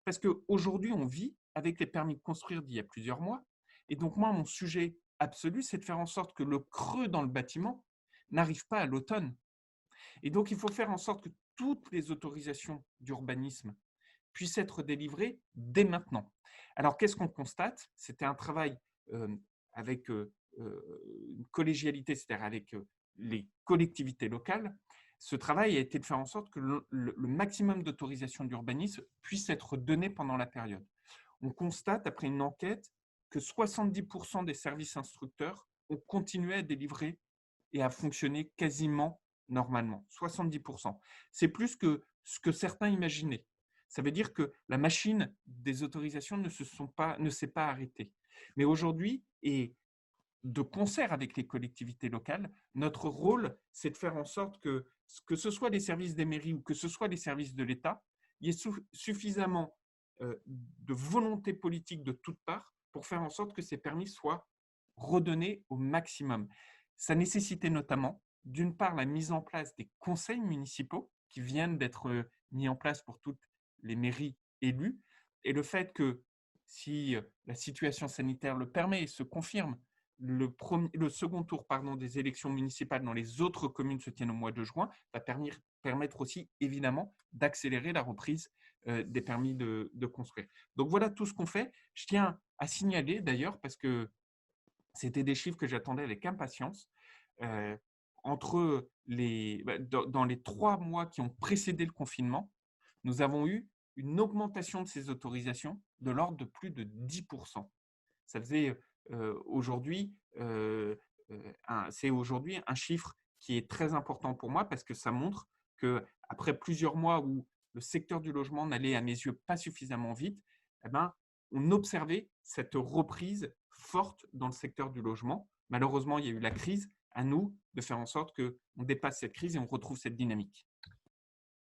Parce qu'aujourd'hui, on vit avec les permis de construire d'il y a plusieurs mois. Et donc, moi, mon sujet absolu, c'est de faire en sorte que le creux dans le bâtiment n'arrive pas à l'automne. Et donc, il faut faire en sorte que toutes les autorisations d'urbanisme puissent être délivrées dès maintenant. Alors, qu'est-ce qu'on constate? C'était un travail avec une collégialité, c'est-à-dire avec les collectivités locales. Ce travail a été de faire en sorte que le maximum d'autorisations d'urbanisme puisse être donné pendant la période. On constate, après une enquête, que 70% des services instructeurs ont continué à délivrer et à fonctionner quasiment normalement. 70%. C'est plus que ce que certains imaginaient. Ça veut dire que la machine des autorisations ne s'est pas arrêtée. Mais aujourd'hui, et de concert avec les collectivités locales, notre rôle, c'est de faire en sorte que ce soit les services des mairies ou que ce soit les services de l'État, il y ait suffisamment de volonté politique de toutes parts pour faire en sorte que ces permis soient redonnés au maximum. Ça nécessitait notamment, d'une part, la mise en place des conseils municipaux qui viennent d'être mis en place pour toutes les mairies élues, et le fait que, si la situation sanitaire le permet et se confirme, le second tour des élections municipales dans les autres communes se tiennent au mois de juin, va permettre aussi, évidemment, d'accélérer la reprise des permis de construire. Donc voilà tout ce qu'on fait. Je tiens à signaler d'ailleurs, parce que c'était des chiffres que j'attendais avec impatience, euh, dans les 3 mois qui ont précédé le confinement, nous avons eu une augmentation de ces autorisations de l'ordre de plus de 10%. Ça faisait aujourd'hui, c'est aujourd'hui un chiffre qui est très important pour moi parce que ça montre qu'après plusieurs mois où le secteur du logement n'allait à mes yeux pas suffisamment vite, eh ben, on observait cette reprise forte dans le secteur du logement. Malheureusement, il y a eu la crise. À nous de faire en sorte qu'on dépasse cette crise et on retrouve cette dynamique.